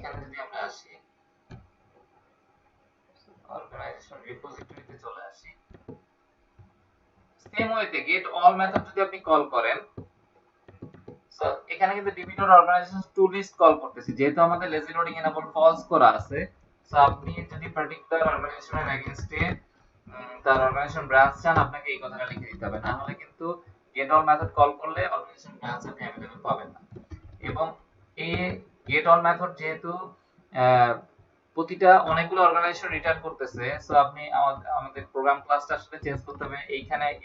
এখানে যদি আমরা আসি অর্গানাইজেশন রিপোজিটরিতে চলে আসি, সেম ওয়েতে গেট অল মেথড যদি আপনি কল করেন, সো এখানে কিন্তু ডিবিটর অর্গানাইজেশন টু লিস্ট কল করতেছি, যেহেতু আমাদের লেজি লোডিং এনেবল ফলস করা আছে। সো আপনি যদি পার্টিকুলার অর্গানাইজেশনের এগেইনস্টে তার অর্গানাইজেশন ব্রাঞ্চ চান, আপনাকে এই কথাটা লিখে দিতে হবে, না হলে কিন্তু গেট অল মেথড কল করলে অর্গানাইজেশন ব্রাঞ্চ আপনি अवेलेबल পাবেন না। এবং এই গেট অল মেথড যেহেতু প্রতিটা অনেকগুলো অর্গানাইজেশন রিটার্ন করতেছে, সো আপনি আমাদের প্রোগ্রাম ক্লাসটা আসলে চেঞ্জ করতে হবে,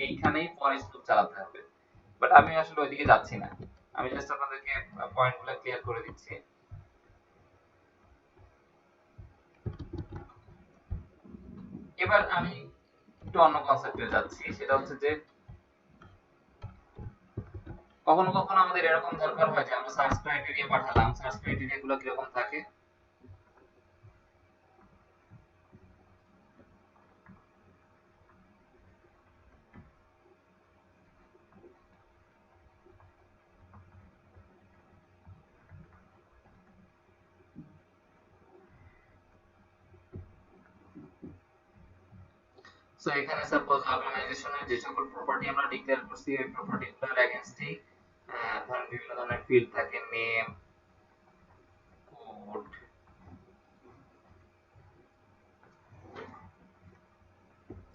এইখানেই ফর ইচ লুপ চালাতে হবে। বাট আমি আসলে ওইদিকে যাচ্ছি না, আমি জাস্ট আপনাদেরকে পয়েন্টগুলো ক্লিয়ার করে দিচ্ছি। এবার আমি একটু অন্য কনসেপ্টে যাচ্ছি, সেটা হচ্ছে যে কখনো কখনো আমাদের এরকম দরকার হয় যে আমরা সার্চ ক্রাইটেরিয়া পাঠালাম, সার্চ ক্রাইটেরিয়া গুলো কিরকম থাকে। সো এখানে সাপোজ অর্গানাইজেশনের যে সকল প্রপার্টি আমরা ডিক্লেয়ার করছি, এই প্রপার্টিগুলোর এগেইনস্টে ধরেন বিভিন্ন ধরনের ফিল্ড থাকে, নেম, কোড,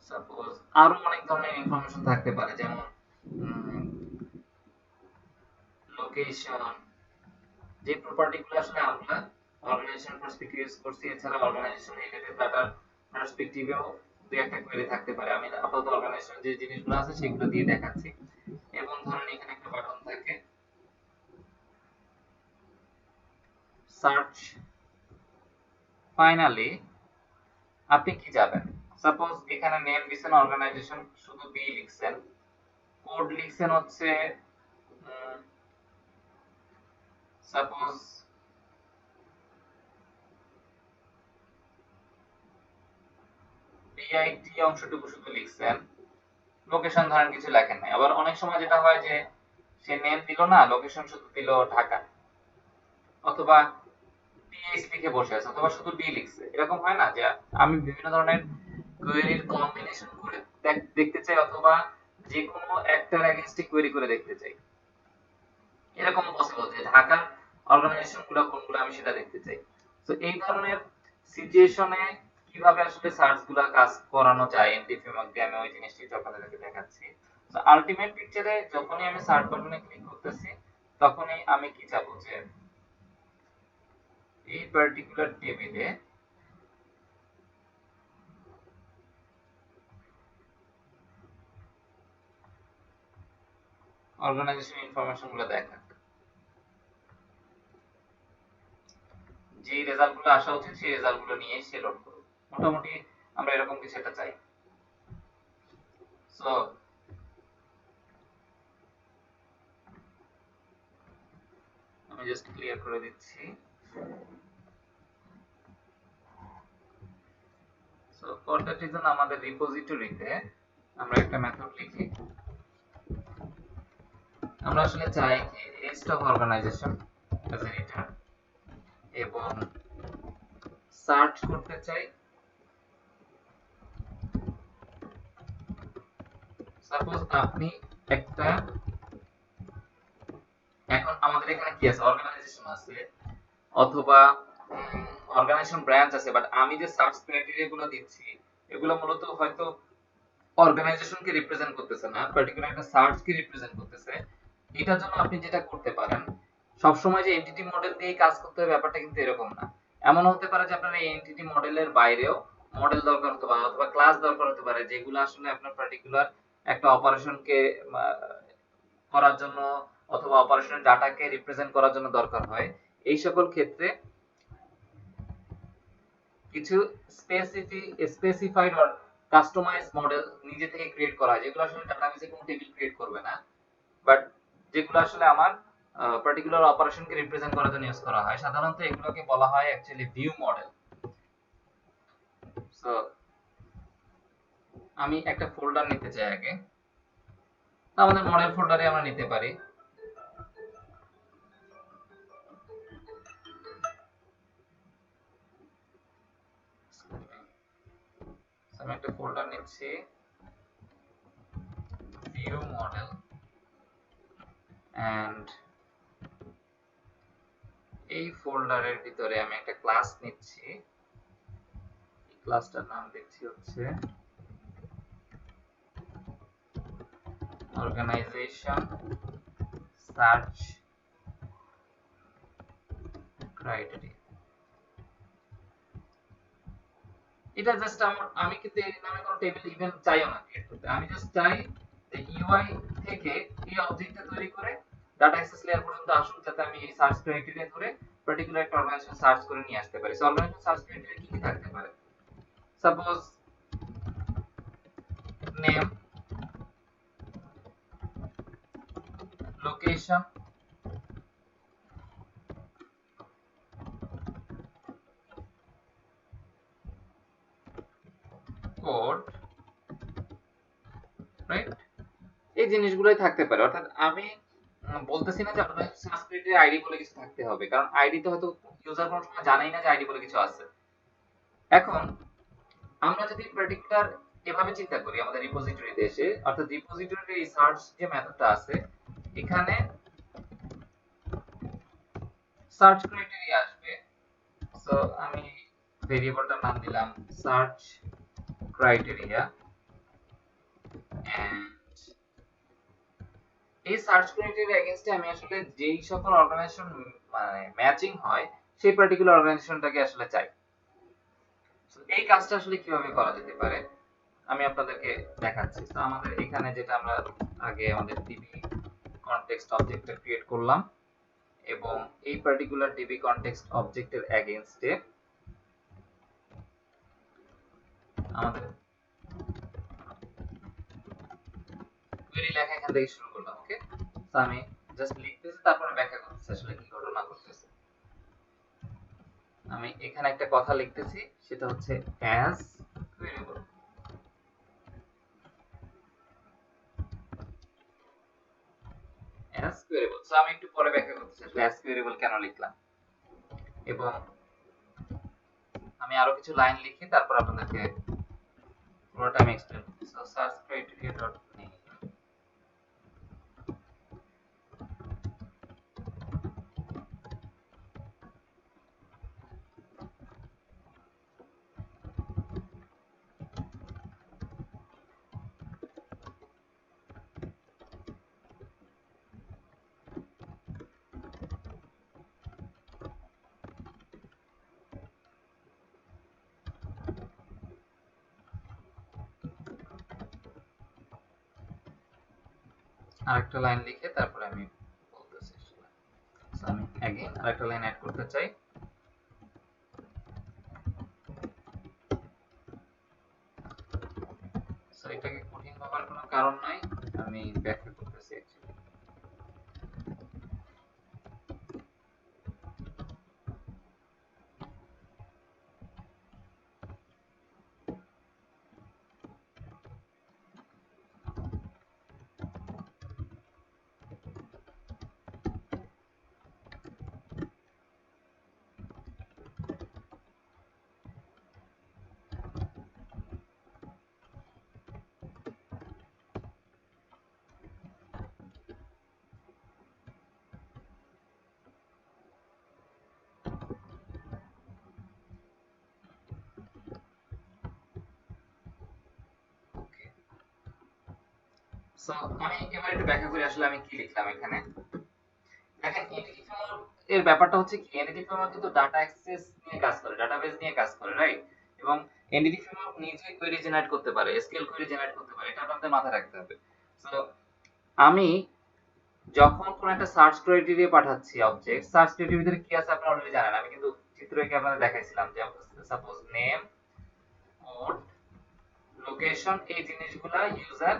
সাপোজ আরো অনেক ধরনের ইনফরমেশন থাকতে পারে, যেমন লোকেশন, যে প্রপার্টিগুলো আসলে আমরা অর্গানাইজেশন পার্সপেক্টিভ ইউজ করছি। এছাড়া অর্গানাইজেশন রিলেটেড ডাটার পার্সপেক্টিভেও দুই একটা কোয়েরি থাকতে পারে, আমি আপাতত অর্গানাইজেশন যে জিনিসগুলো আছে সেগুলো দিয়ে দেখাচ্ছি। এবং ধরেন এখানে একটা বাটন থাকে সার্চ, ফাইনালি আপনি কি যাবেন, সাপোজ এখানে নেম দিচ্ছেন অর্গানাইজেশন, শুধু বি লিখছেন, কোড লিখছেন হচ্ছে সাপোজ বিআইটি অংশটুকু শুধু লিখছেন, লোকেশন ধরেন কিছু লেখেন নাই। আবার অনেক সময় যেটা হয় যে সে নেম দিল না, লোকেশন শুধু দিল ঢাকা, অথবা টিএইচ লিখে বসে আছে, অথবা শুধু ডি লিখছে, এরকম হয় না যে আমি বিভিন্ন ধরনের কোয়েরির কম্বিনেশন করে দেখতে চাই, অথবা যে কোনো একটার এগেইনস্টে কোয়েরি করে দেখতে চাই, এরকম পসিবল যে ঢাকার অর্গানাইজেশন গুলো কোনগুলো আমি সেটা দেখতে চাই। তো এই ধরনের সিচুয়েশনে কিভাবে আসলে সার্চ গুলা কাজ করানো যায় এনটিএফএম দিয়ে, আমি ওই জিনিসটি আপনাদেরকে দেখাচ্ছি। তো আলটিমেট পিকচারে যখনই আমি সার্চ বাটনে ক্লিক করতেছি, তখনই আমি কি চাবো যে এই পার্টিকুলার টেবিলে অর্গানাইজেশন ইনফরমেশন গুলো দেখাক, যে রেজাল্ট গুলো আসা উচিত সেই রেজাল্ট গুলো নিয়ে সে লোড করুক। মোটামুটি আমরা এরকম কিছু একটা চাই। সো আমি জাস্ট ক্লিয়ার করে দিচ্ছি। সো ফর দ্যাট রিজন আমাদের রিপোজিটরিতে আমরা একটা মেথড লিখি, আমরা আসলে চাই যে list of organization as a return, এবং সার্চ করতে চাই সাপোজ আপনি একটা, এখন আমাদের এখানে কি আছে, অর্গানাইজেশন আছে অথবা অর্গানাইজেশন ব্রাঞ্চ আছে, বাট আমি যে সার্চ ক্রাইটেরিয়া গুলো দিচ্ছি এগুলো মূলত হয়তো অর্গানাইজেশনকে রিপ্রেজেন্ট করতেছে না, পার্টিকুলার একটা সার্চকে রিপ্রেজেন্ট করতেছে। এটার জন্য আপনি যেটা করতে পারেন, সবসময় যে এন্টিটি মডেল দিয়ে কাজ করতে হবে ব্যাপারটা কিন্তু এরকম না। এমন হতে পারে যে আপনার এই এন্টিটি মডেলের বাইরেও মডেল দরকার হতে পারে, অথবা ক্লাস দরকার হতে পারে, যেগুলো আসলে আপনার পার্টিকুলার একটা অপারেশনকে করার জন্য, অথবা অপারেশনের ডাটাকে রিপ্রেজেন্ট করার জন্য দরকার হয়। এই সকল ক্ষেত্রে কিছু স্পেসিফাইড অর কাস্টমাইজ মডেল নিজে থেকে ক্রিয়েট করা হয়, যেগুলো আসলে ডাটাবেসে কোনো টেবিল ক্রিয়েট করবে না, বাট যেগুলো আসলে আমার পার্টিকুলার অপারেশনকে রিপ্রেজেন্ট করার জন্য ইউজ করা হয়। সাধারণত এগুলোকে বলা হয় অ্যাকচুয়ালি ভিউ মডেল। সো আমি একটা ফোল্ডার নিতে চাই আগে, আমাদের মডেল ফোল্ডারে আমরা নিতে পারি। একটা ফোল্ডার নিচ্ছি, ভিউ মডেল, এন্ড এই ফোল্ডারের ভিতরে আমি একটা ক্লাস নিচ্ছি। এই ক্লাসটার নাম দিচ্ছি হচ্ছে অর্গানাইজেশন সার্চ ক্রাইটেরিয়া। এটা জাস্ট আমি কিন্তু এর নামে কোনো টেবিল ইভেন্ট চাইও না ক্রিয়েট করতে। আমি জাস্ট চাই যে ইউআই থেকে এই অবজেক্টটা তৈরি করে ডাটা অ্যাক্সেস লেয়ার পর্যন্ত আসুক, যাতে আমি এই সার্চ ক্রাইটেরিয়া ধরে পার্টিকুলার একটা অর্গানাইজেশন সার্চ করে নিয়ে আসতে পারি। সো অর্গানাইজেশন সার্চ ক্রাইটেরিয়া কি কি থাকতে পারে? Suppose name, location, code, right? এই জিনিসগুলোই থাকতে পারে। অর্থাৎ আমি বলতেছি না যে আপনার সাবস্ক্রিপ্টের আইডি বলে কিছু থাকতে হবে, কারণ আইডি তো হয়তো ইউজার কোনো সময় জানেই না যে আইডি বলে কিছু আছে। এখন আমরা যদি পার্টিকুলার এভাবে চিন্তা করি আমাদের রিপোজিটরিতে এসে, অর্থাৎ রিপোজিটরির এই সার্চ যে মেথডটা আছে, এখানে সার্চ ক্রাইটেরিয়া আসবে। সো আমি ভেরিয়েবলটার নাম দিলাম সার্চ ক্রাইটেরিয়া, এন্ড এই সার্চ ক্রাইটেরিয়া এগেইনস্টে আমি আসলে যেই সকল অর্গানাইজেশন মানে ম্যাচিং হয় সেই পার্টিকুলার অর্গানাইজেশনটাকে আসলে চাই। এই কাজটা আসলে কিভাবে করা যেতে পারে আমি আপনাদেরকে দেখাচ্ছি। তো আমাদের এখানে যেটা আমরা আগে আমাদের ডিবি কনটেক্সট অবজেক্টটা ক্রিয়েট করলাম, এবং এই পার্টিকুলার ডিবি কনটেক্সট অবজেক্টের এগেইনস্টে আমাদের কোয়েরি লেখা এখান থেকে শুরু করলাম। ওকে, তো আমি জাস্ট লিখতেছি, তারপরে ব্যাখ্যা করতেছি আসলে কি ঘটনা ঘটতেছে। আমি এখানে একটা কথা লিখতেছি, সেটা হচ্ছে অ্যাজ কোয়েরিবল। অ্যাজ কোয়েরিবল, সো আমি একটু পরে ব্যাখ্যা করতেছি আসলে অ্যাজ কোয়েরিবল কেন লিখলাম, এবং আমি আরো কিছু লাইন লিখি তারপর আপনাদেরকে পুরোটা আমি এক্সপ্লেইন করছি। So search criteria dot name, আরেকটা লাইন লিখে তারপরে আমি বলতেছি আসলে। সো আমি अगेन আরেকটা লাইন অ্যাড করতে চাই। সো এটাকে কঠিন ভাবার কোনো কারণ নাই, আমি ব্যাখ্যা করতেছি অ্যাকচুয়ালি। ওকে, সো আমি এবার একটু ব্যাখ্যা করি আসলে আমি কি লিখলাম এখানে। দেখেন এনটিটি ফ্রেমওয়ার্ক এর ব্যাপারটা হচ্ছে কি, এনটিটি ফ্রেমওয়ার্ক কিন্তু ডাটা অ্যাক্সেস নিয়ে কাজ করে, ডাটাবেস নিয়ে কাজ করে, রাইট? এবং এনটিটি ফ্রেমওয়ার্ক নিজেই কোয়েরি জেনারেট করতে পারে, এসকিউএল কোয়েরি জেনারেট করতে পারে, এটা আপনাদের মাথায় রাখতে হবে। সো আমি যখন কোন একটা সার্চ ক্রাইটেরিয়া পাঠাচ্ছি, অবজেক্ট সার্চ ক্রাইটেরিয়ার ভিতরে কি আছে আপনারা অলরেডি জানেন, আমি কিন্তু চিত্র এঁকে আপনাদের দেখাইছিলাম যে সাপোজ নেম, কোড, লোকেশন, এই জিনিসগুলা ইউজার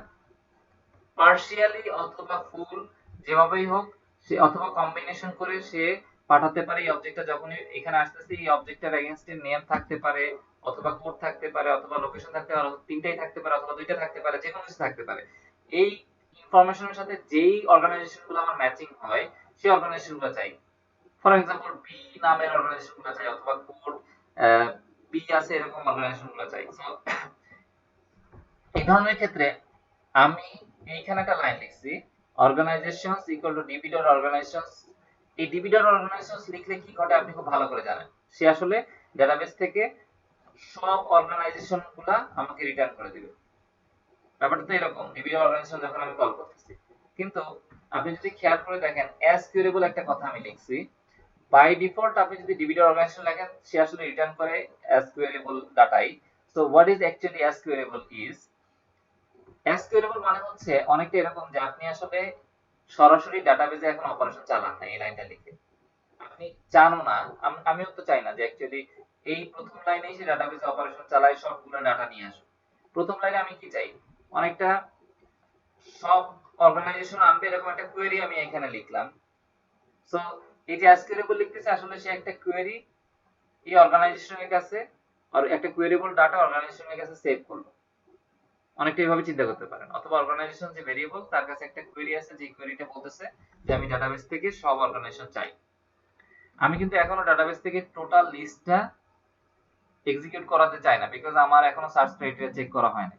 পার্শিয়ালি অথবা ফুল যেভাবেই হোক সে, অথবা কম্বিনেশন করে সে পাঠাতে পারে। এই অবজেক্টটা যখন এখানে আসতেছে এই অবজেক্টটার এগেইনস্টে নেম থাকতে পারে, অথবা কোড থাকতে পারে, অথবা লোকেশন থাকতে পারে, তিনটাই থাকতে পারে, অথবা দুইটা থাকতে পারে, যে কোনো কিছু থাকতে পারে। এই ইনফরমেশনের সাথে যেই অর্গানাইজেশনগুলো আমার ম্যাচিং হয় সেই অর্গানাইজেশনগুলো চাই। ফর এক্সাম্পল বি নামের অর্গানাইজেশনগুলো চাই, অথবা কোড বি আছে এরকম অর্গানাইজেশনগুলো চাই। এই ধরনের ক্ষেত্রে আমি এইখানে একটা লাইন লিখছি, organizations equal to DB dot organizations. এই ডিবি ডট অর্গানাইজেশনস লিখলে কি ঘটে আপনি খুব ভালো করে জানেন। সে আসলে ডেটাবেস থেকে সব অর্গানাইজেশন গুলা আমাকে রিটার্ন করে দিবে। ব্যাপারটা তো এরকম, ডিবি ডট অর্গানাইজেশন যখন আমি কল করতেছি, কিন্তু আপনি যদি খেয়াল করে দেখেন অ্যাজ কিউরেবল একটা কথা আমি লিখছি। বাই ডিফল্ট আপনি যদি ডিবি ডট অর্গানাইজেশন লেখেন সে আসলে রিটার্ন করে অ্যাজ কিউরেবল ডাটাই। So what is actually as queryable is, SQL মানে হচ্ছে অনেকটা এরকম যে আপনি আসলে সরাসরি ডাটাবেজে এখন অপারেশন চালান না। এই লাইনটা লিখে আপনি চানও না, আমিও তো চাই না যে অ্যাকচুয়ালি এই প্রথম লাইনে এসে ডাটাবেজে অপারেশন চালায় সবগুলো ডাটা নিয়ে আসুন। প্রথম লাইনে আমি কি চাই, অনেকটা সব অর্গানাইজেশন আনবে এরকম একটা কোয়েরি আমি এখানে লিখলাম। সো এই যে এসকিউএল লিখতেছে আসলে সে একটা কোয়েরি এই অর্গানাইজেশনের কাছে, আর একটা কোয়েরিবল ডাটা অর্গানাইজেশনের কাছে সেভ করলো। অনেকটা এইভাবে চিন্তা করতে পারেন। অথবা অর্গানাইজেশন যে ভেরিয়েবল তার কাছে একটা কোয়েরি আছে, যে কোয়েরিটা বলতেছে যে আমি ডাটাবেস থেকে সব অর্গানাইজেশন চাই। আমি কিন্তু এখনো ডাটাবেস থেকে টোটাল লিস্টটা এক্সিকিউট করাতে চাই না, বিকজ আমার এখনো সার্চ ক্রাইটেরিয়া চেক করা হয়নি।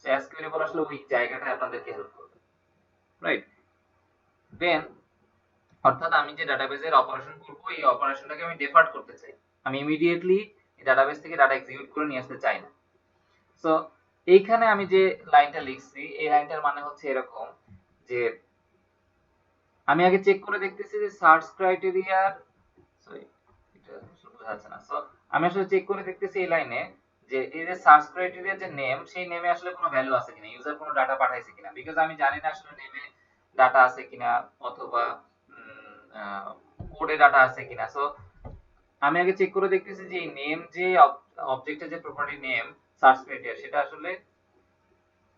সো এস কোয়েরিবল আসলে ওই জায়গাটা আপনাদেরকে হেল্প করবে, রাইট? দেন অর্থাৎ আমি যে ডাটাবেসের অপারেশন করব এই অপারেশনটাকে আমি ডেফার্ট করতে চাই। আমি ইমিডিয়েটলি ডাটাবেস থেকে ডাটা এক্সিকিউট করে নিয়ে আসতে চাই না। সো এইখানে আমি যে লাইনটা লিখছি এই লাইনটার মানে হচ্ছে এরকম যে আমি আগে চেক করে দেখতেছি যে সার্চ ক্রাইটেরিয়ার, সরি এটা আসলে বোঝা যাচ্ছে না। সো আমি আসলে চেক করে দেখতেছি এই লাইনে যে এই যে সার্চ ক্রাইটেরিয়া যে নেম, সেই নেমে আসলে কোনো ভ্যালু আছে কিনা, ইউজার কোনো ডাটা পাঠাইছে কিনা, বিকজ আমি জানি না আসলে নেমে ডাটা আছে কিনা অথবা কোডে ডাটা আছে কিনা। সো আমি আগে চেক করে দেখতেছি যে এই নেম যে অবজেক্টের যে প্রপার্টি নেম সার্চ ক্রাইটেরিয়া সেটা আসলে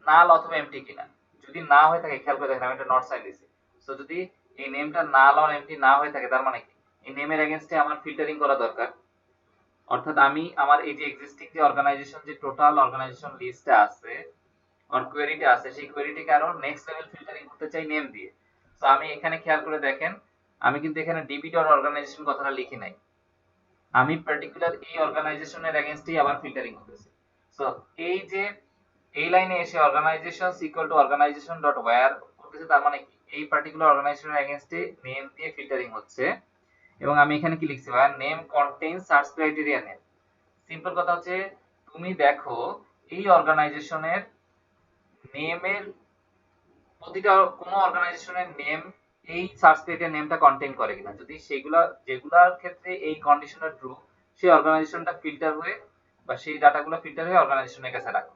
নাল অথবা এমটি কিনা। যদি না হয়ে থাকে, খেয়াল করে দেখেন আমি একটা নট সাইন দিছি। সো যদি এই নেমটা নাল আর এমটি না হয়ে থাকে তার মানে কি এই নেমের এগেইনস্টে আমার ফিল্টারিং করা দরকার। অর্থাৎ আমি আমার এই যে এক্সিস্টিং যে অর্গানাইজেশন যে টোটাল অর্গানাইজেশন লিস্টে আছে আর কোয়েরিটা আছে সেই কোয়েরিটিকে আরো নেক্সট লেভেল ফিল্টারিং করতে চাই নেম দিয়ে। তো আমি এখানে খেয়াল করে দেখেন আমি কিন্তু এখানে ডিবি ডট অর্গানাইজেশন কথাটা লিখি নাই, আমি পার্টিকুলার এই অর্গানাইজেশনের এগেইনস্টেই আবার ফিল্টারিং করতেছি। সো এই যে এই লাইনে এসে organization equal to organization dot where করতেছে, তার মানে কি এই পার্টিকুলার অর্গানাইজেশনের এগেইনস্টে নেম দিয়ে ফিল্টারিং হচ্ছে। এবং আমি এখানে কি লিখছি, where name contains search criteria name. Simple কথা হচ্ছে তুমি দেখো এই অর্গানাইজেশনের নেমের প্রতিটা কোন অর্গানাইজেশনের নেম এই সার্চ ক্রাইটেরিয়া নেমটা কন্টেইন করে কিনা। যদি সেগুলা যেগুলার ক্ষেত্রে এই কন্ডিশনটা ট্রু, সেই অর্গানাইজেশনটা ফিল্টার হয়ে বা সেই ডাটাগুলো ফিল্টার হয়ে অর্গানাইজেশনের কাছে রাখো।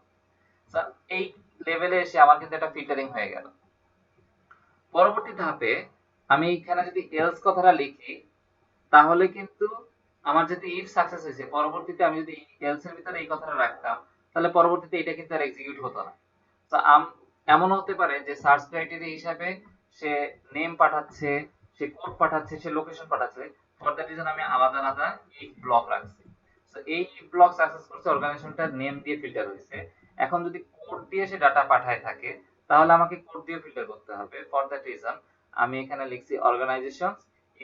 এই লেভেলে এসে আমার কিন্তু একটা ফিল্টারিং হয়ে গেল। পরবর্তী ধাপে আমি এখানে যদি এলস কথাটা লিখি তাহলে কিন্তু আমার যদি ইফ সাকসেস হয়েছে, পরবর্তীতে আমি যদি এলস এর ভিতরে এই কথাটা রাখতাম তাহলে পরবর্তীতে এটা কিন্তু আর এক্সিকিউট হতো না। তো এমন হতে পারে যে সার্চ ক্রাইটেরিয়া হিসাবে সে নেম পাঠাচ্ছে, সে কোড পাঠাচ্ছে, সে লোকেশন পাঠাচ্ছে, ফর দ্যাট রিজন আমি আলাদা আলাদা ইফ ব্লক রাখছি। তো এই ইফ ব্লক সাকসেস করছে, অর্গানাইজেশনটা নেম দিয়ে ফিল্টার হয়েছে। এখন যদি কোড দিয়ে সে ডাটা পাঠায় থাকে তাহলে আমাকে কোড দিয়ে ফিল্টার করতে হবে। ফর দ্যাট রিজন আমি এখানে লিখছি অর্গানাইজেশন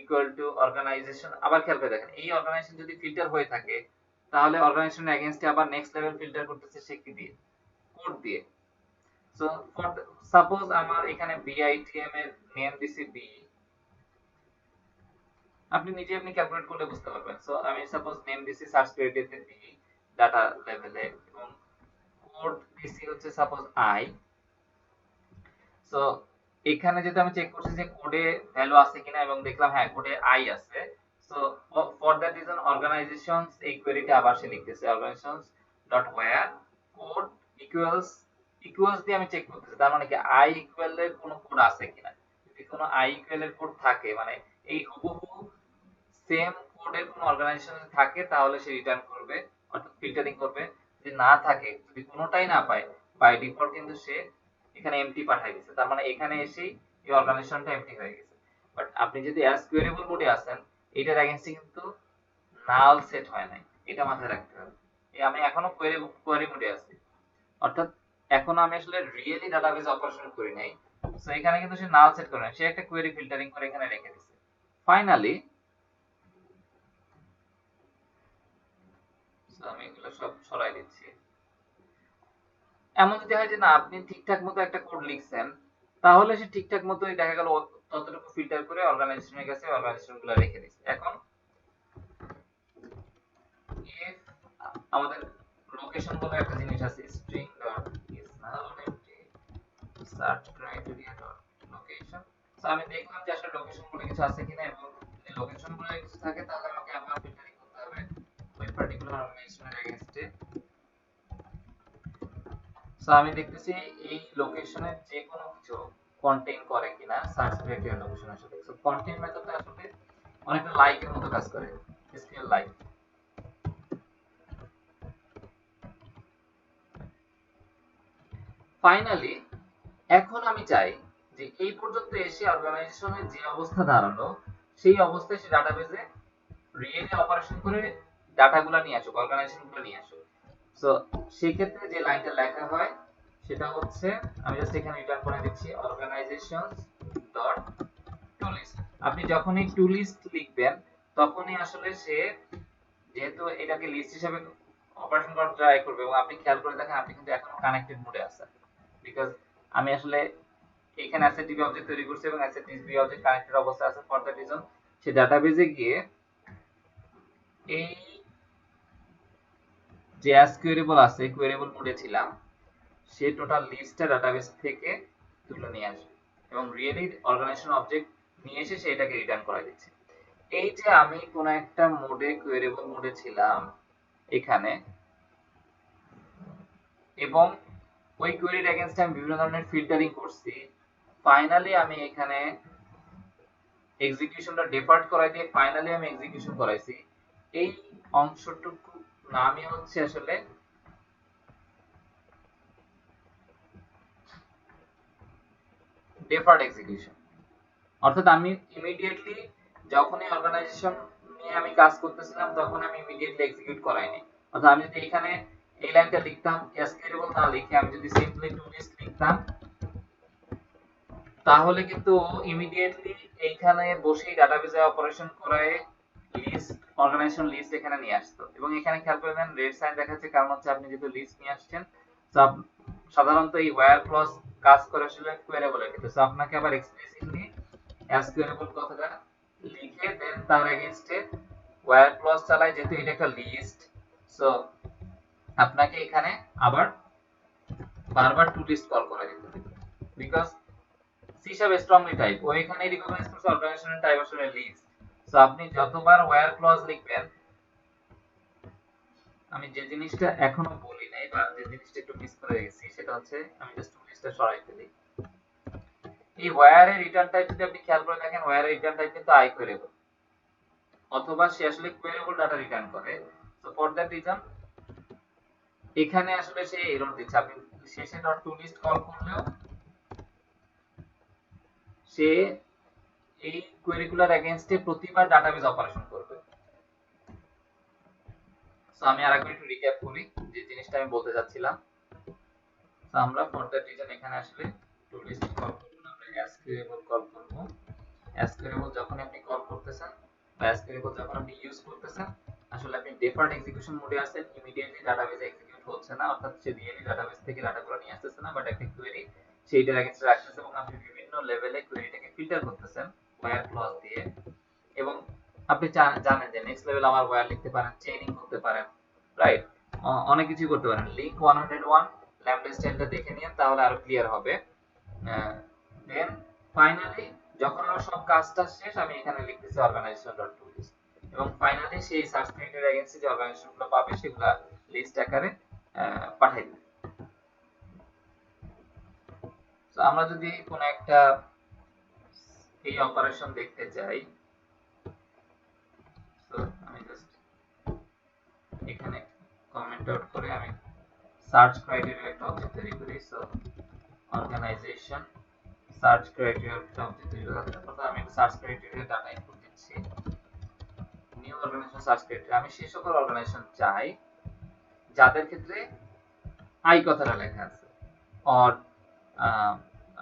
ইকুয়াল টু অর্গানাইজেশন। আবার খেয়াল করে দেখেন এই অর্গানাইজেশন যদি ফিল্টার হয়ে থাকে তাহলে অর্গানাইজেশনের এগেইনস্টে আবার নেক্সট লেভেল ফিল্টার করতেছে সে কি দিয়ে, কোড দিয়ে। সো ফর সাপোজ আমার এখানে বিআইটিএম এর নেম দিছি বি, আপনি নিজে আপনি ক্যালকুলেট করলে বুঝতে পারবেন। সো আমি সাপোজ নেম দিছি সার্চ ক্রাইটেরিয়াতে বি ডাটা লেভেলে, এবং কোড দিছি হচ্ছে সাপোজ আই। সো এখানে যেটা আমি চেক করছি যে কোডে ভ্যালু আছে কিনা এবং দেখলাম হ্যাঁ কোডে আই আছে। So for that reason organisations এই কোয়েরিটা আবার সে লিখতেছে organisations dot where code equals, equals দিয়ে আমি চেক করতেছি তার মানে কি আই ইকুয়াল এর কোনো কোড আছে কিনা। যদি কোনো আই ইকুয়াল এর কোড থাকে মানে এই হুবহু সেম কোডের কোনো অর্গানাইজেশন থাকে তাহলে সে রিটার্ন করবে, অর্থাৎ ফিল্টারিং করবে। যদি না থাকে, যদি কোনোটাই না পায়, বাই ডিফল্ট কিন্তু সে এখানে এমটি পাঠিয়ে দিচ্ছে, তার মানে এখানে এসেই এই অর্গানাইজেশনটা এমটি হয়ে গেছে। বাট আপনি যদি অ্যাজ কোয়েরিবল মোডে আছেন এটার এগেইনস্টে কিন্তু নাল সেট হয় নাই, এটা মাথায় রাখতে হবে। এই আমি এখনো কোয়েরি মোডে আছি, অর্থাৎ এখনো আমি আসলে রিয়েলি ডাটাবেজ অপারেশন করি নাই। সো এখানে কিন্তু সে নাল সেট করে নাই, সে একটা কোয়েরি ফিল্টারিং করে এখানে রেখে দিচ্ছে। ফাইনালি আমি এগুলো সব সরাই দিচ্ছি। এমন যদি হয় যে না আপনি ঠিকঠাক মতো একটা কোড লিখছেন, তাহলে সে ঠিকঠাক মতোই দেখা গেল ততটুকু ফিল্টার করে অর্গানাইজেশনের কাছে অর্গানাইজেশনগুলো রেখে দিচ্ছে। এখন if আমাদের লোকেশন বলে একটা জিনিস আছে, string dot is null empty search criteria dot location। তো আমি দেখলাম যে আসলে লোকেশন বলে কিছু আছে কিনা, এবং যদি লোকেশন বলে কিছু থাকে তাহলে আমাকে আবার ফিল্টারিং করতে হবে ওই পার্টিকুলার অর্গানাইজেশনের এগেইনস্টে। সো আমি দেখতেছি এই লোকেশনের যে কোনো কিছু কন্টেইন করে কিনা সার্চ ক্রাইটেরিয়া লোকেশনের সাথে। সো কন্টেইন মেথডটা আসলে অনেকটা লাইকের মতো কাজ করে, এসকিউএল লাইক। ফাইনালি এখন আমি চাই যে এই পর্যন্ত এসে অর্গানাইজেশনের যে অবস্থা দাঁড়ালো সেই অবস্থায় সে ডাটাবেজে রিয়েলি অপারেশন করে ডাটাগুলো নিয়ে আসুক, অর্গানাইজেশনগুলো নিয়ে আসুক। সো সেই ক্ষেত্রে যে লাইনটা লেখা হয় সেটা হচ্ছে, আমি জাস্ট এখানে রিটার্ন করে দিচ্ছি অর্গানাইজেশনস ডট টু লিস্ট। আপনি যখনই টু লিস্ট লিখবেন তখনই আসলে সে যেহেতু এটাকে লিস্ট হিসেবে অপারেশন করার ট্রাই করবে, এবং আপনি খেয়াল করে দেখেন আপনি কিন্তু এখনো কানেক্টেড মোডে আছেন, বিকজ আমি আসলে এখানে অ্যাসেট ডিবি অবজেক্ট তৈরি করছি এবং অ্যাসেট ডিবি অবজেক্ট কানেক্টেড অবস্থায় আছে। ফর দ্যাট রিজন সে ডাটাবেজে গিয়ে এই যে অ্যাস কোয়েরিবল আছে কোয়েরিবল মোডে ছিলাম, সে টোটাল লিস্টটা ডাটাবেস থেকে তুলে নিয়ে আসবে এবং রিয়েলি অর্গানাইজেশন অবজেক্ট নিয়ে এসে সে এটাকে রিটার্ন করে দিচ্ছে। এই যে আমি কোন একটা মোডে কোয়েরিবল মোডে ছিলাম এখানে, এবং ওই কোয়েরির এগেইনস্টে আমি বিভিন্ন ধরনের ফিল্টারিং করছি, ফাইনালি আমি এখানে এক্সিকিউশনটা ডিফার্ট করাই দিয়ে ফাইনালি আমি এক্সিকিউশন করাইছি। এই অংশটুকু নামই হচ্ছে আসলে ডিফার্ট এক্সিকিউশন। অর্থাৎ আমি ইমিডিয়েটলি যখনই অর্গানাইজেশন নিয়ে আমি কাজ করতেছিলাম তখন আমি ইমিডিয়েটলি এক্সিকিউট করাইনি। অর্থাৎ আমি যদি এখানে এই লাইনটা লিখতাম এসকিউএল না লিখে আমি যদি সিম্পলি টু লিস্ট লিখতাম, তাহলে কিন্তু ইমিডিয়েটলি এইখানে বসেই ডাটাবেজে অপারেশন করে লিস্ট অর্গানাইজেশন লিস্ট এখানে নিয়ে আসতো। এবং এখানে খেয়াল করে দেন রেড সাইন দেখাচ্ছে, কারণ হচ্ছে আপনি যেহেতু লিস্ট নিয়ে আসছেন। তো সাধারণত এই ওয়্যার ক্লজ কাজ করে আসলে কোয়েরেবলের ক্ষেত্রে, সো আপনাকে আবার এক্সপ্লিসিটলি অ্যাজ কোয়েরেবল কথাটা লিখে দেন তার এগেইনস্টে ওয়্যার ক্লজ চালাই, যেহেতু এটা একটা লিস্ট। সো আপনাকে এখানে আবার বারবার টু লিস্ট কল করা যেতে হবে, because C sharp strongly type ও এখানে রিকগনাইজ করছে অর্গানাইজেশনের টাইপ আসলে লিস্ট। সো আপনি যতবার ওয়্যার ক্লজ লিখবেন, আমি যে জিনিসটা এখনো বলি নাই বা যে জিনিসটা একটু মিস করে গেছি সেটা হচ্ছে, আমি জাস্ট টু লিস্টটা সরাই ফেলি। এই ওয়্যার এর রিটার্ন টাইপ যদি আপনি খেয়াল করে দেখেন, ওয়্যার এর রিটার্ন টাইপ কিন্তু আই কোয়েরেবল, অথবা সে আসলে কোয়েরেবল ডাটা রিটার্ন করে। সো ফর দ্যাট রিজন এখানে আসলে সে এরর দিচ্ছে। আপনি শেষে ডট টু লিস্ট কল করলেও সে এই কোয়েরিগুলার এগেইনস্টে প্রতিবার ডাটাবেজ অপারেশন করবে। সো আমি আরেকবার একটু রিক্যাপ করি যে জিনিসটা আমি বলতে চাচ্ছিলাম। সো আমরা ফর দ্যাট রিজন এখানে আসলে টু লিস্ট কল করব না, আমরা এসকিউএল কল করব। এসকিউএল যখন আপনি কল করতেছেন বা এসকিউএল যখন আপনি ইউজ করতেছেন, আসলে আপনি ডিফার্ট এক্সিকিউশন মোডে আছেন, ইমিডিয়েটলি ডাটাবেজে এক্সিকিউট হচ্ছে না, অর্থাৎ সে রিয়েলি ডাটাবেজ থেকে ডাটাগুলো নিয়ে আসতেছে না, বাট একটা কোয়েরি সেইটার এগেইনস্টে রাখতেছে এবং আপনি বিভিন্ন লেভেলে কোয়েরিটাকে ফিল্টার করতেছেন ওয়্যার ক্লজ দিয়ে। এবং আপনি জানেন যে নেক্সট লেভেল আমার ওয়্যার লিখতে পারেন, চেইনিং করতে পারেন, রাইট, অনেক কিছু করতে পারেন। লিংক 101 ল্যাম্বডা স্টাইলটা দেখে নিন, তাহলে আরো ক্লিয়ার হবে। দেন ফাইনালি যখন আমার সব কাজটা শেষ, আমি এখানে লিখতেছি অর্গানাইজেশন ডট টু লিস্ট, এবং ফাইনালি সেই সার্চ ক্রাইটেরিয়া এগেইনস্টে যে অর্গানাইজেশনগুলো পাবে সেগুলো লিস্ট আকারে পাঠাই দিবে। তো আমরা যদি কোনো একটা এই অপারেশন দেখতে চাই, তো আমি জাস্ট এখানে কমেন্ট আউট করে আমি সার্চ ক্রাইটেরিয়া একটা অবজেক্ট তৈরি করি। সো অর্গানাইজেশন সার্চ ক্রাইটেরিয়া একটা অবজেক্ট তৈরি করার পর আমি সার্চ ক্রাইটেরিয়া ডাটা ইনপুট দিচ্ছি, নিউ অর্গানাইজেশন সার্চ ক্রাইটেরিয়া। আমি সেই সকল অর্গানাইজেশন চাই যাদের ক্ষেত্রে আই কথাটা লেখা আছে। অর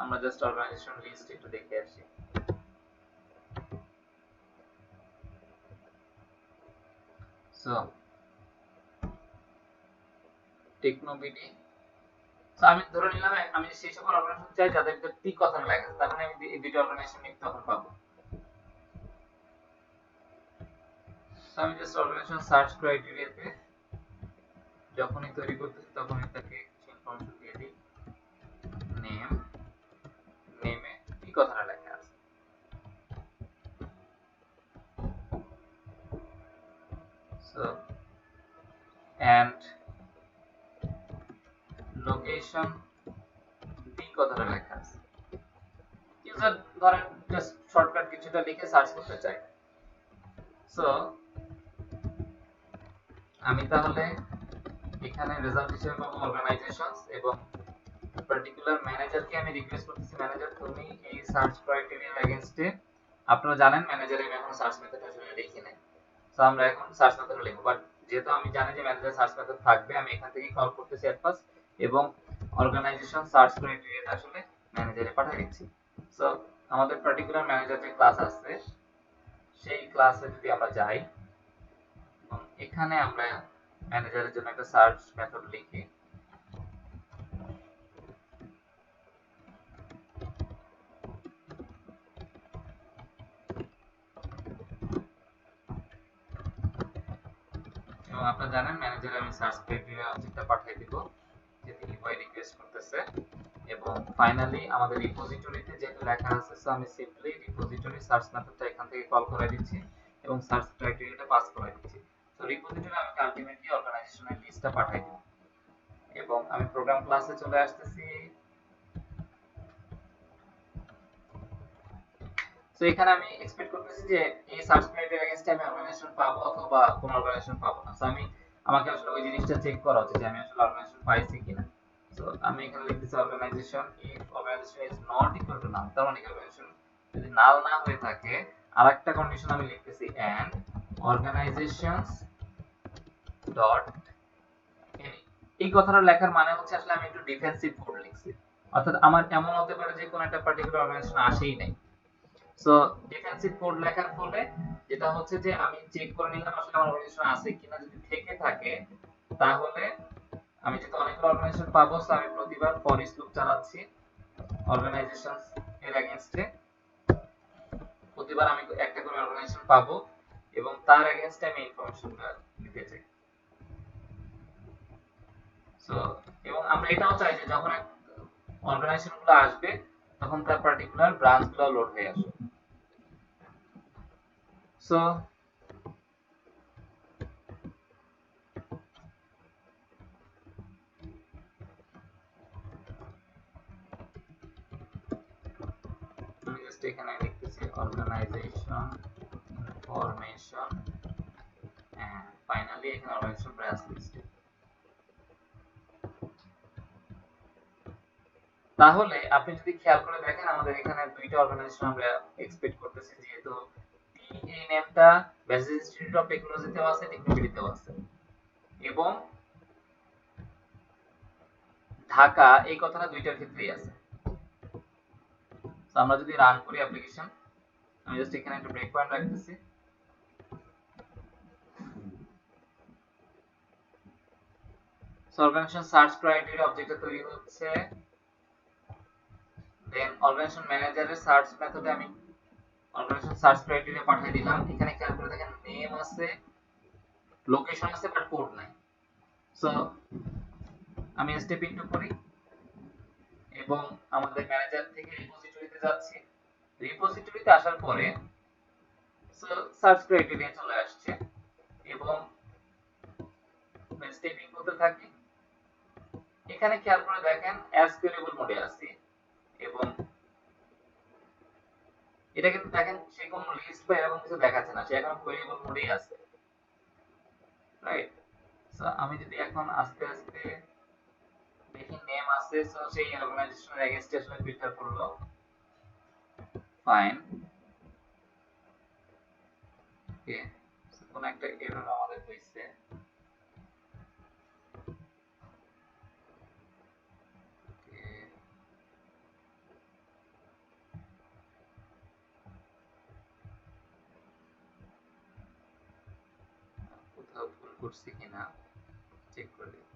আমরা জাস্ট অর্গানাইজেশন লিস্ট একটু দেখে আসি। সো টেকনোবিডি তো আমি ধরে নিলাম আমি সেই সকল অর্গানাইজেশন চাই যাদের ভিতরে টি কথা লেখা আছে, তার মানে আমি এই দুটো অর্গানাইজেশন তখন পাবো। তো আমি জাস্ট অর্গানাইজেশন সার্চ ক্রাইটেরিয়াতে যখনই তৈরি করতেছি তখনই তাকে ইনফরমেশন দিয়ে দিই, নেম, নেমে টি কথাটা লেখা আছে। সো এন্ড লোকেশন টি কথাটা লেখা আছে। ইউজার ধরেন জাস্ট শর্টকাট কিছুটা লিখে সার্চ করতে চাই। সো আমি তাহলে এখানে রেজাল্ট হিসেবে পাবো অর্গানাইজেশনস এবং পার্টিকুলার ম্যানেজারকে আমি রিকোয়েস্ট করতেছি, ম্যানেজার তুমি এই সার্চ ক্রাইটেরিয়ার এগেইনস্টে, আপনারা জানেন ম্যানেজারে আমি এখন সার্চ মেথড আসলে লিখি নাই, সো আমরা এখন সার্চ মেথড লিখব। বাট যেহেতু আমি জানি যে ম্যানেজার সার্চ মেথড থাকবে, আমি এখান থেকে কল করতেছি এট ফার্স্ট এবং অর্গানাইজেশন সার্চ ক্রাইটেরিয়াটা আসলে ম্যানেজারে পাঠিয়ে দিচ্ছি। সো আমাদের পার্টিকুলার ম্যানেজার যে ক্লাস আছে সেই ক্লাসে যদি আমরা যাই, এখানে আমরা ম্যানেজারের জন্য একটা সার্চ মেথড লিখি। এবং আপনারা জানেন ম্যানেজারে আমি সার্চ ক্রাইটেরিয়া অবজেক্টটা পাঠিয়ে দিব যে তিনি ওয়াই রিকোয়েস্ট করতেছে। এবং ফাইনালি আমাদের রিপোজিটরিতে যেহেতু লেখা আছে, সো আমি সিম্পলি রিপোজিটরি সার্চ মেথডটা এখান থেকে কল করে দিচ্ছি এবং সার্চ ক্রাইটেরিয়াটা পাস করে দিচ্ছি। সো রিপোজিটরি আমাকে আলটিমেটলি অর্গানাইজেশনের লিস্টটা পাঠিয়ে দিবে এবং আমি প্রোগ্রাম ক্লাসে চলে আসতেছি। সো এখানে আমি এক্সপেক্ট করতেছি যে এই সার্চ ক্রাইটেরিয়া এগেইনস্টে আমি অর্গানাইজেশন পাবো অথবা কোন অর্গানাইজেশন পাবো না। সো আমাকে আসলে ওই জিনিসটা চেক করা হচ্ছে যে আমি আসলে অর্গানাইজেশন পাইছি কিনা। সো আমি এখানে লিখতেছি organization if organization is not equal to null, তার মানে কি অর্গানাইজেশন যদি নাল না হয়ে থাকে আরেকটা কন্ডিশন আমি লিখতেছি এন্ড অর্গানাইজেশনস ডট এনি। এই কথাটা লেখার মানে হচ্ছে আসলে আমি একটু ডিফেন্সিভ কোড লিখছি, অর্থাৎ আমার এমন হতে পারে যে কোন একটা পার্টিকুলার অর্গানাইজেশন আসেই নাই। সো ডিফেন্সিভ কোড লেখার ফলে যেটা হচ্ছে যে আমি চেক করে নিলাম আসলে আমার অর্গানাইজেশন আছে কিনা, যদি থেকে থাকে তাহলে আমি যেহেতু অনেকগুলো অর্গানাইজেশন পাবো, সো আমি প্রতিবার ফর ইচ লুপ চালাচ্ছি অর্গানাইজেশন এর এগেইনস্টে, প্রতিবার আমি একটা করে অর্গানাইজেশন পাবো এবং তার এগেইনস্টে আমি ইনফরমেশনটা দিতে চাই। সো এবং আমরা এটাও চাই যে যখন অর্গানাইজেশন গুলো আসবে তখন তার পার্টিকুলার ব্রাঞ্চ গুলো লোড হয়ে আসবে। সো আমি জাস্ট এখানে লিখতেছি অর্গানাইজেশন ইনফরমেশন এন্ড ফাইনালি এখানে অর্গানাইজেশন ব্রাঞ্চ লিস্ট। তাহলে আপনি যদি খেয়াল করে দেখেন আমাদের এখানে দুইটা অর্গানাইজেশন আমরা এক্সপেক্ট করতেছি, যেহেতু এই নেমটা বেসিস ইনস্টিটিউট অফ টেকনোলজিতেও আছে, টেকনোবিডিতেও আছে এবং ঢাকা এই কথাটা দুইটার ক্ষেত্রেই আছে। তো আমরা যদি রান করি অ্যাপ্লিকেশন, আমি জাস্ট এখানে একটা ব্রেক পয়েন্ট রাখতেছি। সো অর্গানাইজেশন সার্চ ক্রাইটেরিয়া অবজেক্টটা তৈরি হচ্ছে, দেন অর্গানাইজেশন ম্যানেজারের সার্চ মেথডে আমি অর্গানাইজেশন সার্চ ক্রাইটেরিয়া পাঠিয়ে দিলাম। এখানে খেয়াল করে দেখেন নেম আছে, লোকেশন আছে, বাট কোড নাই। সো আমি স্টেপ ইনটু করি এবং আমাদের ম্যানেজার থেকে রিপোজিটরিতে যাচ্ছি। রিপোজিটরিতে আসার পরে সার্চ ক্রাইটেরিয়া চলে আসছে এবং স্টেপ ইন করতে থাকি। এখানে খেয়াল করে দেখেন অ্যাজ কোয়েরিবল মোডে আছি এবং এটা কিন্তু দেখেন সে কোনো লিস্ট বা এরকম কিছু দেখাচ্ছে না, সে এখন কোয়েরিবল মোডেই আছে, রাইট? সো আমি যদি এখন আস্তে আস্তে দেখি নেম আছে, সো সেই অর্গানাইজেশনের এগেইনস্টে আসলে ফিল্টার করলো, ফাইন, ওকে। কোন একটা এরর আমাদের হইছে, কোথাও ভুল করছি কিনা চেক করে দিই।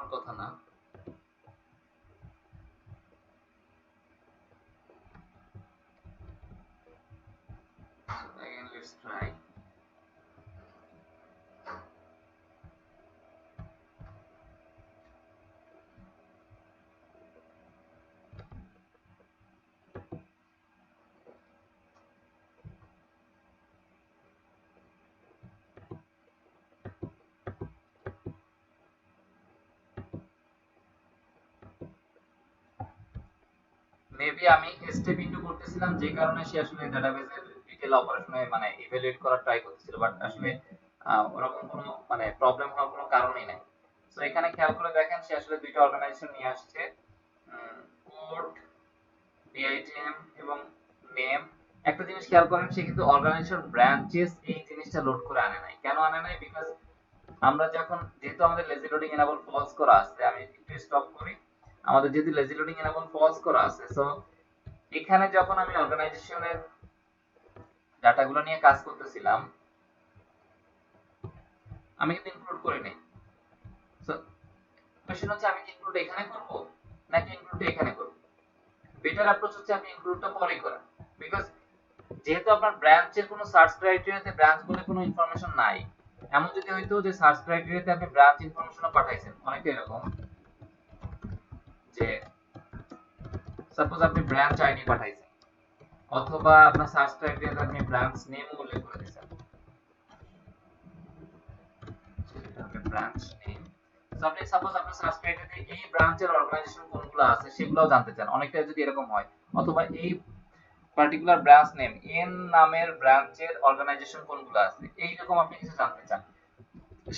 হওয়ার কথা না। Again, let's try. মেবি আমি স্টেপ ইনটু করতেছিলাম যে কারণে সে আসলে ডাটাবেসের ডিটেইল অপারেশনে মানে ইভ্যালুয়েট করার ট্রাই করতেছিল, বাট আসলে ওরকম কোনো মানে প্রবলেম হওয়ার কোনো কারণই নাই। সো এখানে খেয়াল করে দেখেন সে আসলে দুইটা অর্গানাইজেশন নিয়ে আসছে, কোড, বিআইটিএম এবং নেম। একটা জিনিস খেয়াল করেন, সে কিন্তু অর্গানাইজেশন ব্রাঞ্চেস এই জিনিসটা লোড করে আনে নাই। কেন আনে নাই? বিকজ আমরা যখন, যেহেতু আমাদের লেজি লোডিং এনাবল ফলস করা আছে, আমি একটু স্টপ করি, আমাদের যেহেতু লেজি লোডিং এনাবল ফলস করা আছে, সো এখানে যখন আমি অর্গানাইজেশনের ডাটাগুলো নিয়ে কাজ করতেছিলাম আমি কিন্তু ইনক্লুড করি নাই। সো কোশ্চেন হচ্ছে আমি কি ইনক্লুড এখানে করব নাকি ইনক্লুড এখানে করব? বেটার অ্যাপ্রোচ হচ্ছে আপনি ইনক্লুডটা পরে করা, বিকজ যেহেতু আপনার ব্রাঞ্চের কোনো সার্চ ক্রাইটেরিয়াতে ব্রাঞ্চ বলে কোনো ইনফরমেশন নাই। এমন যদি হইতো যে সার্চ ক্রাইটেরিয়াতে আপনি ব্রাঞ্চ ইনফরমেশনও পাঠাইছেন, অনেকটা এরকম যে সাপোজ আপনি ব্রাঞ্চ আইডি পাঠাইছেন অথবা আপনার সার্চ ক্রাইটেরিয়াতে আপনি ব্রাঞ্চ নেম উল্লেখ করে দিয়েছেন, সেটা হবে ব্রাঞ্চ নেম। সো আপনি সাপোজ আপনার সার্চ ক্রাইটেরিয়াতে এই ব্রাঞ্চের অর্গানাইজেশন কোনগুলো আছে সেগুলোও জানতে চান, অনেকটা যদি এরকম হয়, অথবা এই পার্টিকুলার ব্রাঞ্চ নেম এন নামের ব্রাঞ্চের অর্গানাইজেশন কোনগুলো আছে এইরকম আপনি কিছু জানতে চান,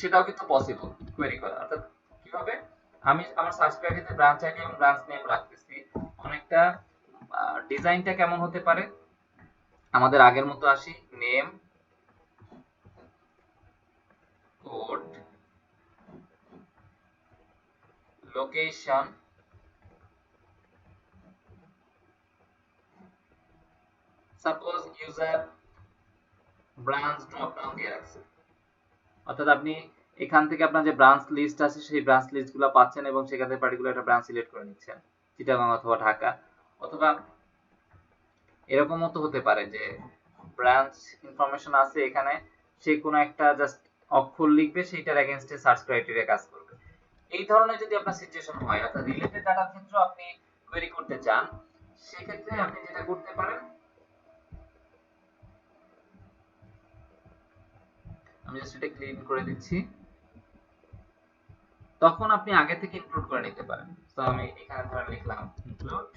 সেটাও কিন্তু পসিবল কোয়েরি করা। অর্থাৎ কিভাবে আমি আমার সার্চ ক্রাইটেরিয়াতে ব্রাঞ্চ আইডি এবং ব্রাঞ্চ নেম রাখতেছি, অনেকটা ডিজাইনটা কেমন হতে পারে, আমাদের আগের মতো আসি, name, code, location, suppose user branch drop down দিয়ে রাখছে, অর্থাৎ আপনি এখান থেকে আপনার যে ব্রাঞ্চ লিস্ট আছে সেই ব্রাঞ্চ লিস্টগুলো পাচ্ছেন এবং সেখান থেকে পার্টিকুলার একটা ব্রাঞ্চ সিলেক্ট করে নিচ্ছেন, চিটাগাং অথবা ঢাকা। অথবা এরকমও তো হতে পারে যে ব্রাঞ্চ ইনফরমেশন আছে এখানে, সে কোনো একটা জাস্ট অক্ষর লিখবে, সেইটার এগেইনস্টে সার্চ ক্রাইটেরিয়া কাজ করবে। এই ধরনের যদি আপনার সিচুয়েশন হয়, অর্থাৎ রিলেটেড ডাটার ক্ষেত্রে আপনি কোয়েরি করতে চান, সেক্ষেত্রে আপনি যেটা করতে পারেন, আমি জাস্ট এটা ক্লিন করে দিচ্ছি, তখন আপনি আগে থেকে ইনক্লুড করে নিতে পারেন। তো আমি এখানে ধরে লিখলাম ইনক্লুড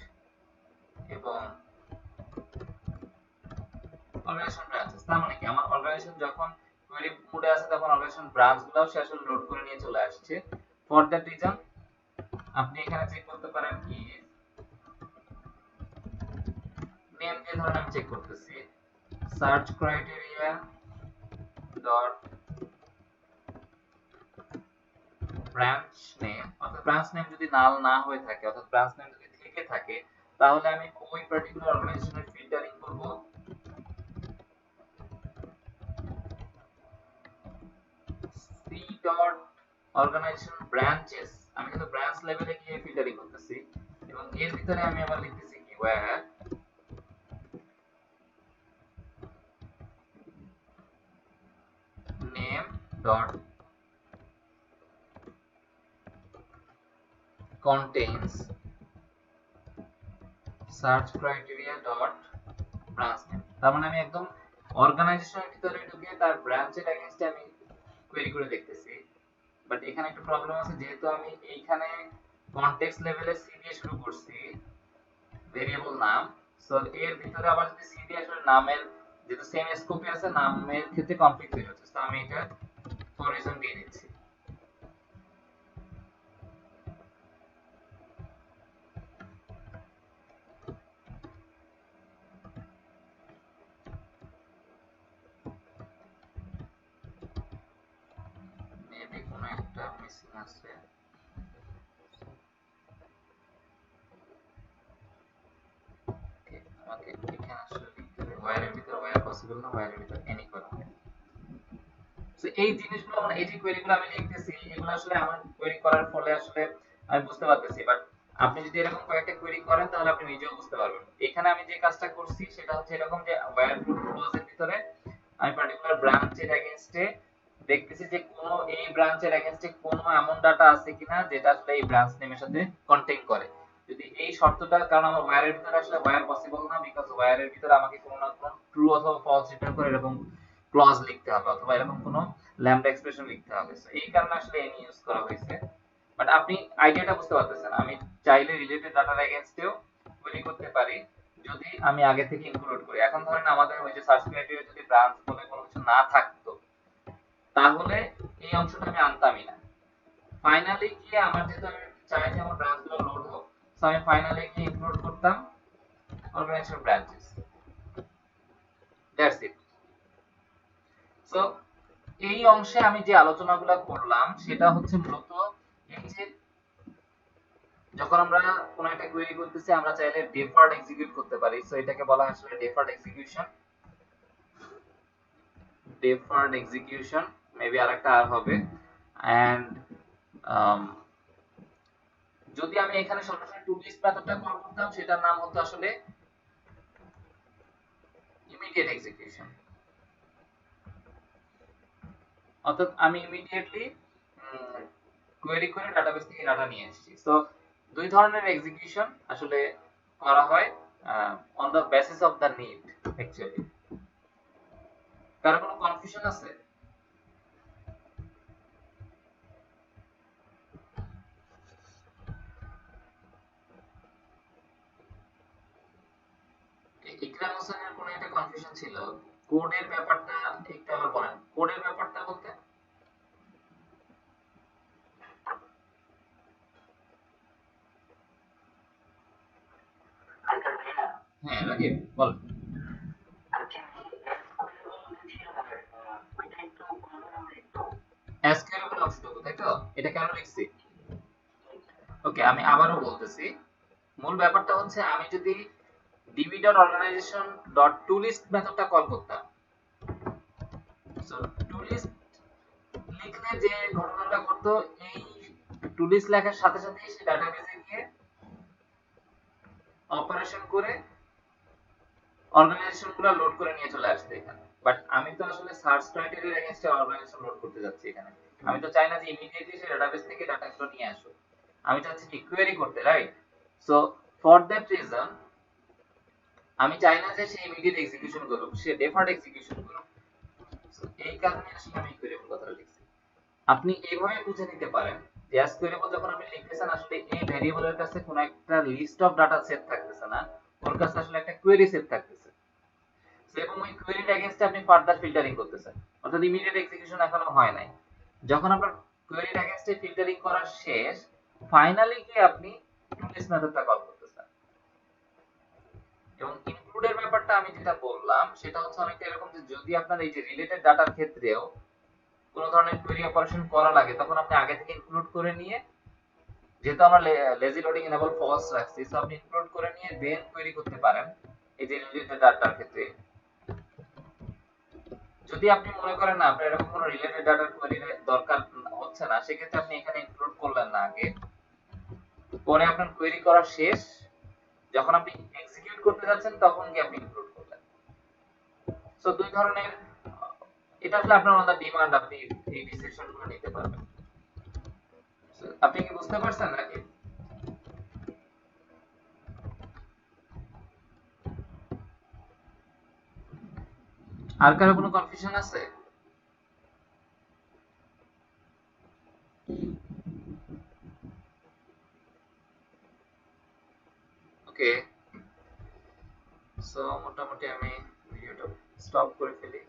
এবং অর্গানাইজেশন ব্রাঞ্চেস, তার মানে কি আমার অর্গানাইজেশন যখন কোয়েরি মোডে আছে তখন অর্গানাইজেশন ব্রাঞ্চগুলোও সে আসলে লোড করে নিয়ে চলে আসছে। ফর দ্যাট রিজন আপনি এখানে চেক করতে পারেন কি নেম দিয়ে ধরেন আমি চেক করতেছি search criteria dot branch name, অর্থাৎ ব্রাঞ্চ নেম যদি নাল না হয়ে থাকে, অর্থাৎ ব্রাঞ্চ নেম যদি থেকে থাকে, তাহলে আমি ওই পার্টিকুলার অর্গানাইজেশনের ফিল্টারিং করব সি ডট অর্গানাইজেশন ব্রাঞ্চেস। আমি কিন্তু ব্রাঞ্চ লেভেলে গিয়ে ফিল্টারিং করতেছি এবং এর ভিতরে আমি আবার লিখতেছি কি where name dot contains search criteria dot branch name। তার মানে আমি একদম অর্গানাইজেশনের ভিতরে ঢুকে তার ব্রাঞ্চের এগেইনস্টে আমি কোয়েরি করে দেখতেছি। বাট এখানে একটা প্রবলেম আছে, যেহেতু আমি এইখানে কনটেক্সট লেভেলে সি দিয়ে শুরু করছি ভেরিয়েবল নাম, সো এর ভিতরে আবার যদি সি দিয়ে আসলে নামের যেহেতু সেম স্কোপে আছে, নামের ক্ষেত্রে কনফ্লিক্ট তৈরি হচ্ছে, তো আমি এটা ফর রিজন দিয়ে দিচ্ছি। মেবি কোনো একটা মিসিং আছে, আমাকে এখানে আসলে লিখতে হবে ওয়্যারের ভিতর ওয়্যার পসিবল না, ওয়্যারের ভিতর এনি করা হয়। তো এই জিনিসগুলো মানে এই যে কোয়েরিগুলো আমি লিখতেছি এগুলো আসলে আমার কোয়েরি করার ফলে আসলে আমি বুঝতে পারতেছি, বাট আপনি যদি এরকম কয়েকটা কোয়েরি করেন তাহলে আপনি নিজেও বুঝতে পারবেন। এখানে আমি যে কাজটা করছি সেটা হচ্ছে এরকম যে ওয়্যার ক্লজের ভিতরে আমি পার্টিকুলার ব্রাঞ্চের এগেইনস্টে দেখতেছি যে কোন এই ব্রাঞ্চের এগেইনস্টে কোন এমন ডাটা আছে কিনা যেটা আসলে এই ব্রাঞ্চ নেমের সাথে কন্টেইন করে। যদি এই শর্তটা, কারণ আমার ওয়্যারের ভিতরে আসলে ওয়্যার পসিবল না, বিকজ ওয়্যারের ভিতরে আমাকে কোনো না কোনো ট্রু অথবা ফলস রিটার্ন করে এরকম ক্লজ লিখতে হবে অথবা এরকম কোনো ল্যাম্বডা এক্সপ্রেশন লিখতে হবে। সো এই কারণে আসলে এনি ইউজ করা হয়েছে। বাট আপনি আইডিয়াটা বুঝতে পারতেছেন, আমি চাইলে রিলেটেড ডাটার এগেইনস্টেও কোয়েরি করতে পারি যদি আমি আগে থেকে ইনক্লুড করি। এখন ধরেন আমাদের ওই যে সার্চ ক্রাইটেরিয়া যদি ব্রাঞ্চ বলে কোনো কিছু না থাকতো তাহলে এই অংশটা আমি আনতামই না। ফাইনালি গিয়ে আমার যেহেতু আমি চাই যে আমার ব্রাঞ্চগুলো লোড হোক, সো আমি ফাইনালি গিয়ে ইনক্লুড করতাম organization branches. That's it. So এই অংশে আমি যে আলোচনাগুলো করলাম সেটা হচ্ছে মূলত এই যে যখন আমরা কোনো একটা কোয়েরি করতেছি আমরা চাইলে ডেফার্ড এক্সিকিউট করতে পারি। সো এটাকে বলা হয় আসলে deferred execution. Deferred execution maybe আরেকটা আর হবে। এন্ড যদি আমি এখানে সরাসরি টু লিস্ট মেথডটা কল করতাম সেটার নাম হতো আসলে ইমিডিয়েট এক্সিকিউশন। অর্থাৎ আমি ইমিডিয়েটলি কোয়েরি করে ডাটাবেস থেকে ডাটা নিয়ে এসেছি। সো দুই ধরনের এক্সিকিউশন আসলে করা হয় on the basis of the need actually. কারো কোনো কনফিউশন আছে? ইকরাম হোসেনের কোনো একটা কনফিউশন ছিল কোডের ব্যাপারটা, একটু আবার বলেন কোডের ব্যাপারটা বলতে। হ্যাঁ রাকিব বল। এসকিউএল এর অংশটুকু তাই তো, এটা কেন লিখছি? ওকে আমি আবারও বলতেছি, মূল ব্যাপারটা হচ্ছে আমি যদি db.organization.toList মেথডটা কল করতাম, সো toList লিখলে যে ঘটনাটা ঘটতো, এই toList লেখার সাথে সাথে সে ডাটাবেসে গিয়ে অপারেশন করে অর্গানাইজেশনগুলো লোড করে নিয়ে চলে আসছে এখানে। বাট আমি তো আসলে সার্চ ক্রাইটেরিয়ার এগেইনস্টে অর্গানাইজেশন লোড করতে যাচ্ছি এখানে। আমি তো চাই না যে ইমিডিয়েটলি সে ডাটাবেস থেকে ডাটাগুলো নিয়ে আসো, আমি চাচ্ছি কি কোয়েরি করতে, right? So for that reason আমি চাই না যে সে ইমিডিয়েট এক্সিকিউশন করুক, সে ডেফার্ড এক্সিকিউশন করুক। So, এই কারণে আসলে আমি কোয়েরিবল কথাটা লিখছি। আপনি এইভাবে বুঝে নিতে পারেন যে অ্যাজ কোয়েরিবল যখন আপনি লিখতেছেন আসলে এই ভেরিয়েবলের কাছে কোনো একটা লিস্ট অফ ডাটা সেট থাকতেছে না, ওর কাছে আসলে একটা কোয়েরি সেট থাকতেছে। এবং ওই কোয়েরির এগেইনস্টে আপনি ফার্দার ফিল্টারিং করতেছেন, অর্থাৎ ইমিডিয়েট এক্সিকিউশন এখনো হয় নাই। যখন আপনার কোয়েরির এগেইনস্টে ফিল্টারিং করা শেষ, ফাইনালি গিয়ে আপনি টুলিস্ট মেথডটা কল করতেছেন। এবং ইনক্লুডের ব্যাপারটা আমি যেটা বললাম সেটা হচ্ছে অনেকটা এরকম যে যদি আপনার এই যে রিলেটেড ডাটার ক্ষেত্রেও কোনো ধরনের কোয়েরি অপারেশন করা লাগে তখন আপনি আগে থেকে ইনক্লুড করে নিয়ে, যেহেতু আমরা লেজি লোডিং এনেবল ফলস রাখছি, সো আপনি ইনক্লুড করে নিয়ে দেন কোয়েরি করতে পারেন এই যে রিলেটেড ডাটার ক্ষেত্রে। যদি আপনি মনে করেন না আপনার এরকম কোনো রিলেটেড ডাটার কোয়েরি দরকার হচ্ছে না, সেক্ষেত্রে আপনি এখানে ইনক্লুড করলেন না আগে, পরে আপনার কোয়েরি করা শেষ, যখন আপনি এক্সিকিউট করতে যাচ্ছেন তখন কি আপনি ইনক্লুড করলেন। সো দুই ধরনের, এটা আসলে আপনার অন ডিমান্ড আপনি এই ডিসিশন গুলো নিতে পারবেন। So, আপনি কি বুঝতে পারছেন নাকি? আর কারো কোনো কনফিউশন আছে? ওকে, সো মোটামুটি আমি ভিডিওটা স্টপ করে ফেলি।